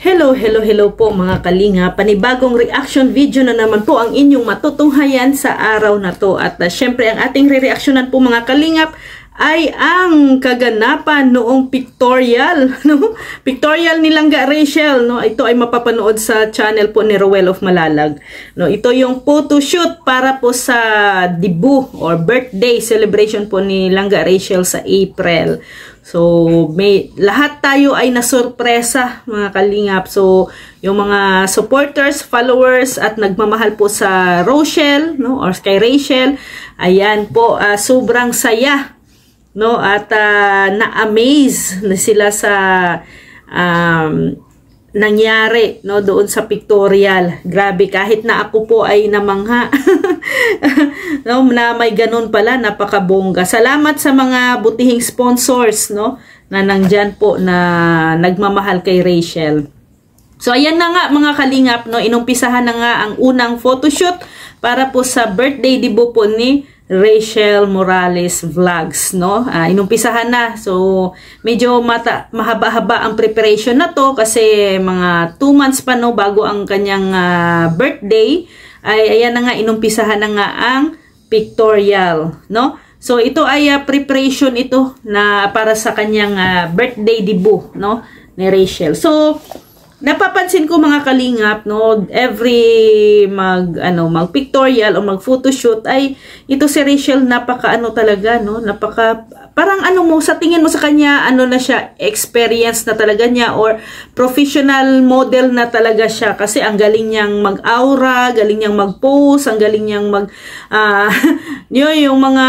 Hello, hello, hello po mga kalinga. Panibagong reaction video na naman po ang inyong matutunghayan sa araw na to. At syempre ang ating re-reactionan po mga kalingap ay ang kaganapan noong pictorial, no? Pictorial ni Langga Rachel, no? Ito ay mapapanood sa channel po ni Rowell of Malalag. No, ito yung photo shoot para po sa debut or birthday celebration po ni Langga Rachel sa April. So, lahat tayo ay nasurpresa mga kalingap. So, yung mga supporters, followers at nagmamahal po sa Rochelle, no, or kay Rachel, ayan po, sobrang saya, no, at na-amaze na sila sa nangyari, no, doon sa pictorial. Grabe, kahit na ako po ay namangha. No, na may ganun pala, napakabongga. Salamat sa mga butihing sponsors, no, na nandyan po na nagmamahal kay Rachel. So ayan na nga mga kalingap, no, inumpisahan na nga ang unang photoshoot para po sa birthday debut po ni Rachel Morales Vlogs, no? Inumpisahan na. So, medyo mahaba-haba ang preparation na to kasi mga 2 months pa, no, bago ang kanyang birthday. Ay ayan na nga, inumpisahan na nga ang pictorial, no? So, ito ay preparation ito na para sa kanyang birthday debut, no, ni Rachel. So, napapansin ko mga kalingap, no, every mag pictorial o mag photoshoot ay ito si Rachel napaka talaga, no, napaka parang mo sa tingin mo sa kanya na siya, experience na talaga niya or professional model na talaga siya kasi ang galing niyang mag-aura, galing niyang mag-pose, ang galing niyang yung mga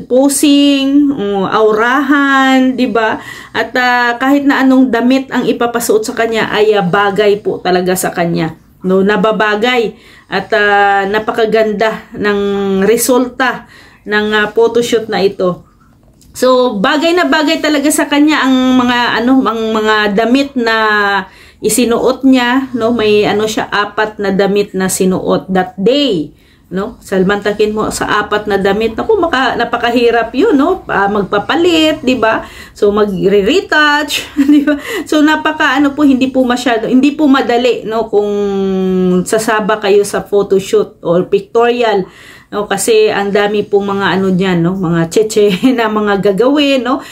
posing, aurahan, 'di ba? At kahit na anong damit ang ipapasuot sa kanya ay bagay po talaga sa kanya, no, nababagay at napakaganda ng resulta ng photoshoot na ito. So bagay na bagay talaga sa kanya ang mga mga damit na isinuot niya, no, may siya 4 na damit na sinuot that day, no. Salmantakin mo sa 4 na damit, ako napakahirap yun, no, magpapalit, di ba? So magre-retouch, di ba? So napaka hindi po madali, no, kung sasaba kayo sa photoshoot or pictorial, no, kasi ang dami pong mga diyan, no, mga cheche na mga gagawin, no,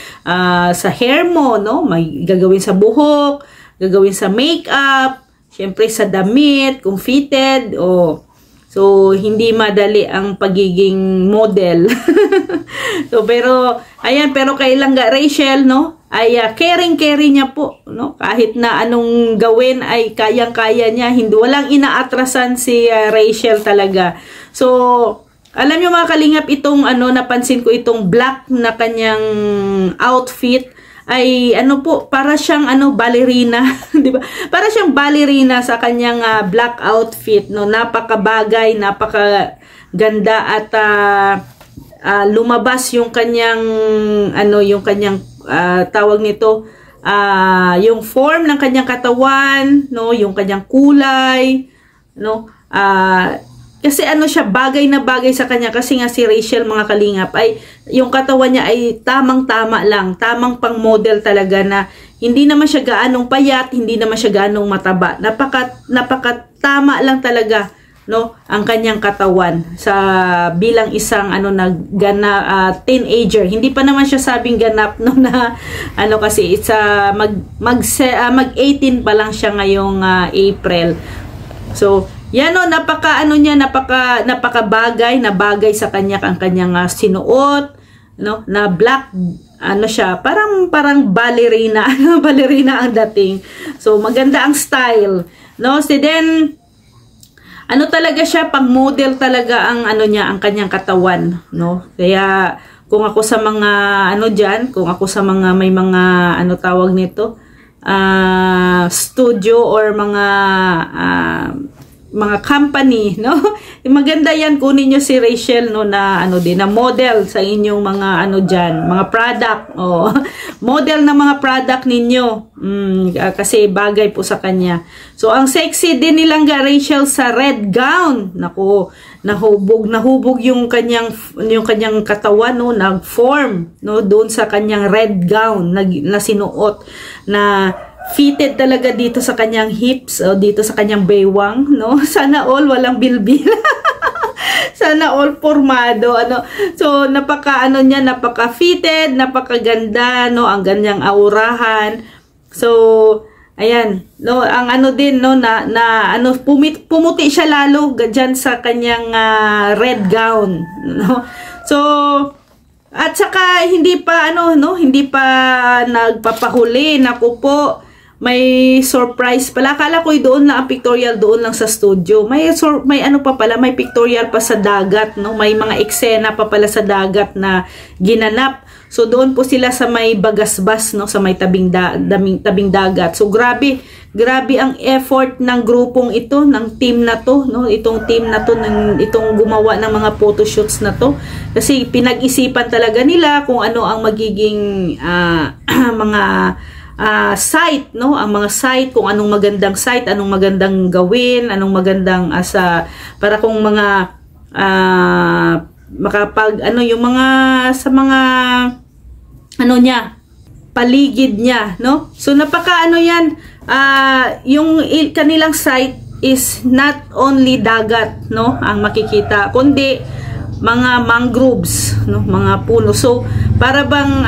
sa hair mo, no, may gagawin sa buhok, gagawin sa makeup, syempre sa damit, kung fitted, so hindi madali ang pagiging model. So pero ayan, pero kay Langga Rachel, no, ay caring niya po, no, kahit na anong gawin ay kayang-kaya niya, walang inaatrasan si Rachel talaga. So alam niyo mga kalingap, itong napansin ko itong black na kanyang outfit ay po, para siyang ballerina, 'di ba? Para siyang ballerina sa kanyang black outfit, no. Napakabagay, napakaganda at lumabas yung kanyang tawag nito, yung form ng kanyang katawan, no, yung kanyang kulay, no. Kasi siya, bagay na bagay sa kanya kasi nga si Rachel mga kalingap ay yung katawan niya ay tamang-tama lang, tamang pang model talaga, na hindi naman siya gaanong payat, hindi naman siya gaanong mataba. Napakatama lang talaga, no, ang kanyang katawan sa bilang isang teenager. Hindi pa naman siya sabing ganap, no, na kasi it's mag 18 pa lang siya ngayong April. So yan, no, napakabagay na bagay sa kanya ang kanyang sinuot, no, na black, siya, parang ballerina, ballerina ang dating. So maganda ang style, no. So then talaga siya, pang model talaga ang niya, ang kanyang katawan, no. Kaya kung ako sa mga diyan, kung ako sa mga may mga tawag nito, studio or mga company, no, maganda yan, kunin nyo si Rachel, no, na na model sa inyong mga diyan, mga product, model na mga product ninyo, kasi bagay po sa kanya. So ang sexy din ni Langga Rachel sa red gown, nako, nahubog yung kanyang katawan, no, nag-form, no, doon sa kanyang red gown na sinuot, na fitted talaga dito sa kanyang hips o dito sa kanyang baywang, no? Sana all walang bilbil. Sana all formado, ano. So napaka niya, napaka fitted, napakaganda, no, ang ganyang aurahan. So ayan, no, ang din, no, na pumuti siya lalo diyan sa kanyang red gown, no. So at saka hindi pa hindi pa nagpapahuli. Naku po, may surprise pala. Akala ko doon na ang pictorial doon lang sa studio. May pa pala, may pictorial pa sa dagat, no? May mga eksena pa pala sa dagat na ginanap. So doon po sila sa may Bagasbas, no, sa may tabing dagat. So grabe ang effort ng grupong ito, ng team na to, no, itong team na to, itong gumawa ng mga photoshoots na to. Kasi pinag-isipan talaga nila kung ano ang magiging mga site, no, ang mga site, kung anong magandang site, anong magandang gawin, anong magandang para kung mga makapag yung mga sa mga niya, paligid niya, no? So napaka yan, yung kanilang site is not only dagat, no, ang makikita, kundi mga mangroves, no, mga puno. So para bang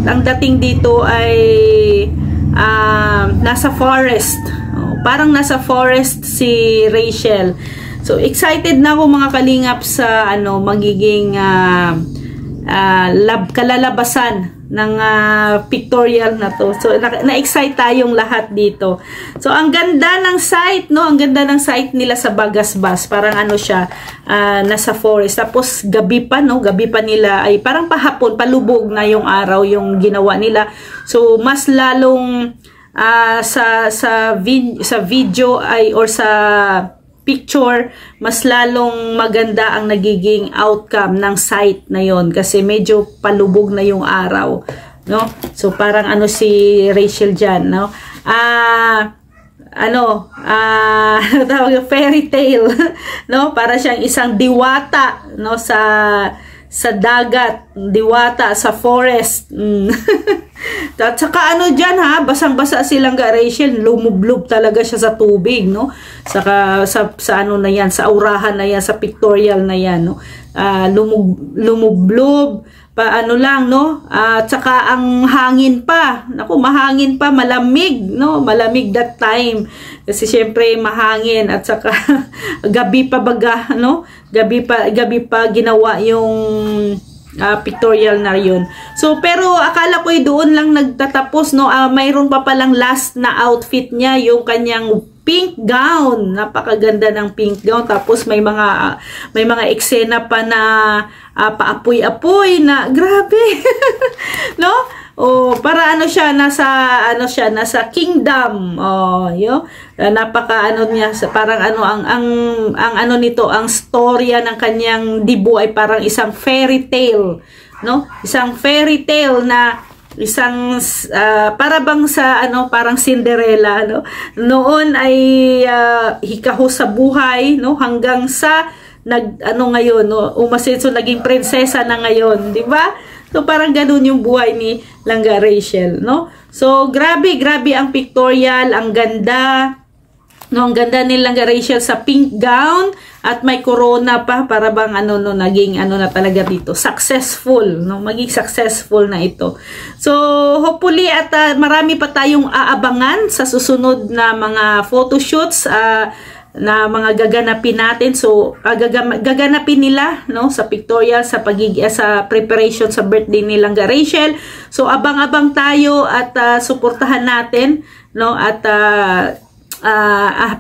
ang dating dito ay nasa forest. Parang nasa forest si Rachel. So excited na ako mga kalingap sa magiging kalalabasan ng pictorial na to. So na-excite tayong lahat dito. So ang ganda ng site, no, ang ganda ng site nila sa Bagasbas. Parang siya, nasa forest. Tapos gabi pa, no, gabi pa nila ay parang pahapon, palubog na yung araw yung ginawa nila. So mas lalong sa video ay or sa picture, mas lalong maganda ang nagiging outcome ng site na yon kasi medyo palubog na yung araw, no. So parang si Rachel dyan, no, tawag fairy tale, no, para siyang isang diwata, no, sa dagat, diwata sa forest. At saka dyan basang-basa silang Rachel, lumublob talaga siya sa tubig, no? Saka sa na yan, sa aurahan na yan, sa pictorial na yan, no? Lumublob pa lang, no? At saka ang hangin pa, naku, mahangin pa, malamig, no? Malamig that time. Kasi syempre mahangin at saka gabi pa baga, no? Gabi pa ginawa yung pictorial na yun. So pero akala ko doon lang nagtatapos, no. Mayroon pa palang last na outfit niya, yung kanyang pink gown. Napakaganda ng pink gown. Tapos may mga eksena pa na paapoy-apoy na grabe. No? Para siya nasa kingdom. Napaka niya, parang ang nito, ang storya ng kanyang dibu ay parang isang fairy tale, no? Isang fairy tale na para bang sa parang Cinderella, no? Noon ay hikaho sa buhay, no, hanggang sa ngayon, no, umasenso, naging prinsesa na ngayon, di ba? So parang ganoon yung buhay ni Langga Rachel, no? So grabe ang pictorial, ang ganda, no, ang ganda ni Langga Rachel sa pink gown at may corona pa, para bang naging na talaga dito, successful, no, maging successful na ito. So hopefully at marami pa tayong aabangan sa susunod na mga photoshoots na mga gaganapin natin. So gaganapin nila, no, sa pictorial, sa preparation sa birthday ni Langga Rachel. So abang-abang tayo at suportahan natin, no, at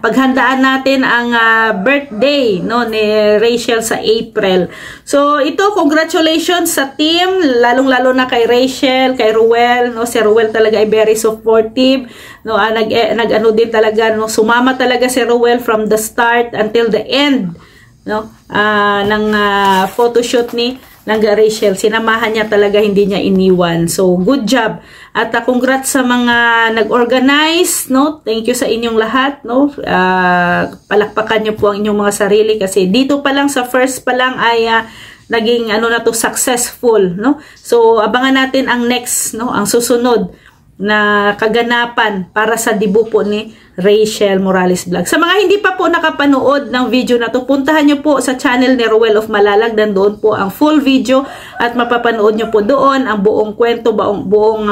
paghandaan natin ang birthday, no, ni Rachel sa April. So ito, congratulations sa team, lalong-lalo na kay Rachel, kay Ruel, no. Si Ruel talaga ay very supportive, no. Din talaga, no, sumama talaga si Ruel from the start until the end, no, ng photoshoot ni Langga Rachel. Sinamahan niya talaga, hindi niya iniwan. So good job. At congrats sa mga nag-organize, no. Thank you sa inyong lahat, no. Palakpakan niyo po ang inyong mga sarili kasi dito pa lang sa first pa lang ay naging successful, no. So abangan natin ang next, no, ang susunod na kaganapan para sa debut po ni Rachel Morales Vlog. Sa mga hindi pa po nakapanood ng video na to, puntahan nyo po sa channel ni Ruel of Malalag. Nandoon po ang full video at mapapanood nyo po doon ang buong kwento, buong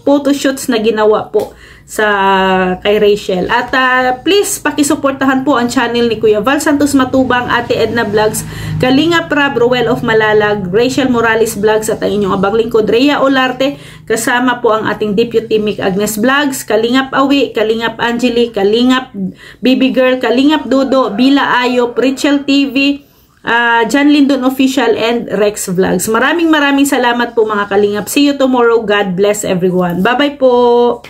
photoshoots na ginawa po sa kay Rachel. At please pakisuportahan po ang channel ni Kuya Val Santos Matubang, Ate Edna Vlogs, Kalinga Prab, Ruel of Malalag, Rachel Morales Vlogs at ang inyong abang lingkod Rhea Olarte, kasama po ang ating Deputy Mick Agnes Vlogs, Kalingap Awi, Kalingap Angeli, Kalingap Baby Girl, Kalingap Dodo, Bila Ayop, Rachel TV, John Lindon Official and Rex Vlogs. Maraming salamat po mga Kalingap. See you tomorrow. God bless everyone. Bye bye po.